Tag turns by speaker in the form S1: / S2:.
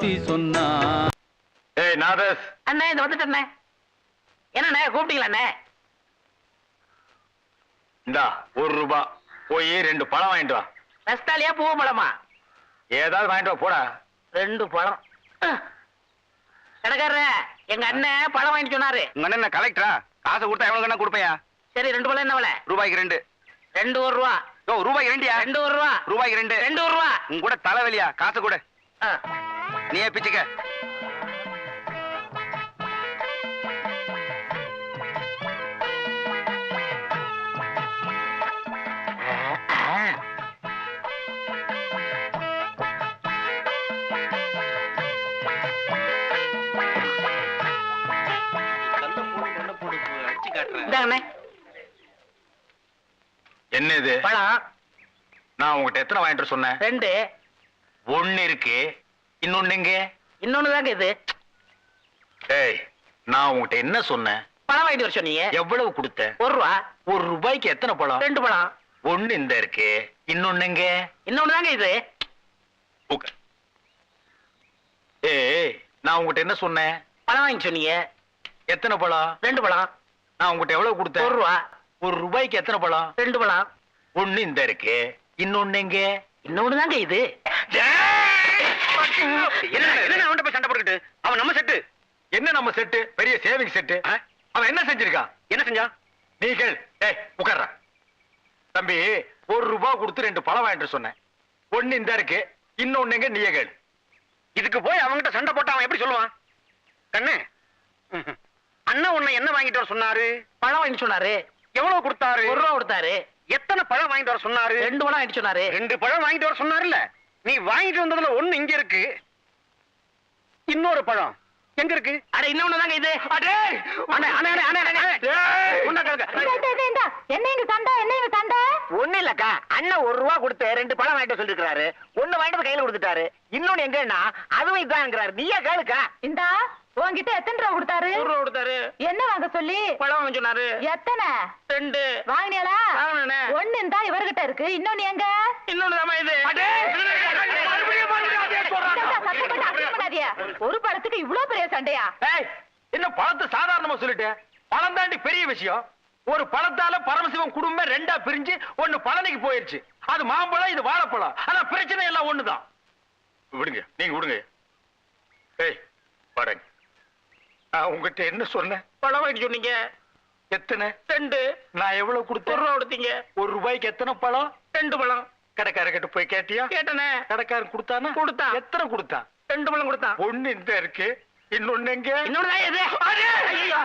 S1: பத்தி சொன்னா.
S2: ஏய் நாதஸ்
S3: அண்ணே, இந்த வந்துட்டேண்ணே. என்னண்ணே கூப்பிட்டீங்களா அண்ணே?
S2: இந்தா ₹1 போய் 2 பழம் வாங்கிட்டு வா.
S3: ரஸ்தாலியா பூவ பழமா?
S2: ஏதாவது வாங்கிட்டு வா போடா.
S3: 2 பழம். கடைக்காரரே, எங்க அண்ணன் பழம் வாங்கிட்டு சொன்னாரு.
S2: உங்க அண்ணன் என்ன கலெக்டரா? காசை கொடுத்தா எவ்வளவு கண்ணா கொடுப்பையா?
S3: சரி, 2 பழம் என்ன விலை?
S2: ரூபாய்க்கு 2.
S3: 2 ரூபா.
S2: ஓ ரூபாய்க்கு 2யா?
S3: 2 ரூபா.
S2: ரூபாய்க்கு 2.
S3: 2 ரூபா.
S2: உங்க கூட தலைவலியா? காசை கொடு. நீயே பிச்சுக்க. என்ன இது
S3: பழம்?
S2: நான் உங்ககிட்ட எத்தனை வாங்கிட்டு சொன்னேன்?
S3: 2.
S2: 1 இருக்கு, இன்னொன்னு எங்க?
S3: இன்னொன்னு தாங்க இது.
S2: ஏய், நான் உங்ககிட்ட என்ன சொன்னேன்?
S3: பழம் வாங்கிட்டு வர சொன்னீங்க.
S2: எவ்வளவு கொடுத்த?
S3: 1 ரூபா.
S2: ₹1 எத்தனை பழம்?
S3: 2 பழம்.
S2: 1 இந்த இருக்கு, இன்னொன்னு எங்க?
S3: இன்னொன்னு தாங்க இது.
S2: ஏய், நான் உங்ககிட்ட என்ன சொன்னேன்?
S3: பழம் வாங்கி சொன்னீங்க.
S2: எத்தனை பழம்?
S3: 2 பழம்.
S2: நான் உங்ககிட்ட எவ்வளவு கொடுத்தேன்?
S3: 1 ரூபா.
S2: ₹1 எத்தனை பழம்?
S3: 2 பழம்.
S2: 1 இந்த இருக்கு, இன்னொன்னு எங்க?
S3: இன்னொன்னு தாங்க இது.
S2: என்ன அவன்கிட்ட போய் சண்டை போட்டுக்கிட்டு? அவன் நம்ம செட்டு. என்ன நம்ம செட்டு? பெரிய சேவிங் செட்டு. அவன் என்ன செஞ்சிருக்கான்? என்ன செஞ்சான்? நீ கேள். ஏய் உட்கார்ற தம்பி. ₹1 கொடுத்து 2 பழம் வாங்கிட்டு சொன்னேன். 1 இந்த இருக்கு, இன்னொன்னு எங்க? நீயே கேள். இதுக்கு போய் அவன்கிட்ட சண்டை போட்டு அவன் எப்படி சொல்லுவான்? கண்ணு, அண்ணன் உன்னை என்ன வாங்கிட்டு வர சொன்னாரு?
S3: பழம் வாங்கி சொன்னாரு.
S2: எவ்வளவு கொடுத்தாரு?
S3: 1 ரூபா கொடுத்தாரு.
S2: எத்தனை பழம் வாங்கிட்டு வர சொன்னாரு?
S3: 2 பழம் வாங்கிட்டு சொன்னாரு.
S2: 2 பழம் வாங்கிட்டு வர சொன்னாருல்ல. நீ வாங்கிட்டு வந்ததுல 1 இங்க இருக்கு, இன்னொரு பழம் எங்க இருக்கு?
S3: அட இன்னொன்னு தாங்க இது.
S2: அடே
S3: அண்ணே அண்ணே அண்ணே அண்ணே
S2: உன்ன கேளுங்க.
S4: என்ன இங்க சண்டை? என்ன இங்க சண்டை?
S3: ஒண்ணு இல்லக்கா, அண்ணன் 1 ரூபா கொடுத்து 2 பழம் வாங்கிட்டு சொல்லிருக்காரு. 1 வாங்கிட்டு கையில கொடுத்துட்டாரு, இன்னொன்னு எங்கன்னா அதுவும் இதான்ங்கிறாரு. நீயே கேளுக்கா.
S4: இந்தா உன்கிட்ட எத்தனை ரூபா கொடுத்தாரு?
S3: 1 ரூபா கொடுத்தாரு.
S4: என்ன வாங்க சொல்லி?
S3: பழம் வாங்க சொன்னாரு.
S4: எத்தனை?
S3: 2
S4: வாங்கினியாளா?
S3: வாங்கினே.
S4: 1 இந்தா இவர்கிட்ட இருக்கு, இன்னொன்னு எங்க?
S3: இன்னொன்னு தாமா இது.
S4: ஒரு பழத்துக்கு இவ்வளவு பெரிய சண்டையா?
S2: என்ன பழத்தை சாதாரணமா சொல்லிட்டு, பழம் தாண்டி பெரிய விஷயம். ஒரு பழத்தால பரமசிவம் குடும்பம் 2ஆ பிரிஞ்சு 1 பழனிக்கு போயிருச்சு. அது மாம்பழம், இது வாழைப்பழம். ஆனா பிரச்சனை எல்லாம் ஒண்ணுதான். விடுங்க, நீங்க விடுங்க. ஏய் பாருங்க, நான் உங்ககிட்ட என்ன சொன்னேன்?
S3: பழம் வாங்கிட்டு சொன்னீங்க.
S2: எத்தனை?
S3: 2.
S2: நான் எவ்வளவு
S3: 1
S2: கொடுத்தேன்?
S3: ரூபா கொடுத்தீங்க.
S2: ₹1 எத்தனை பழம்?
S3: 2 பழம்.
S2: கடைக்காரர்கிட்ட போய் கேட்டியா?
S3: கேட்டனே.
S2: கடைக்காரன் கொடுத்தானா?
S3: கொடுத்தான்.
S2: எத்தனை கொடுத்தான்?
S3: 2 பழம் கொடுத்தான்.
S2: 1 இந்த இருக்கு, இன்னொன்னு எங்க?
S3: இன்னொன்னு தான் இது.
S2: அடே!
S3: ஐயோ!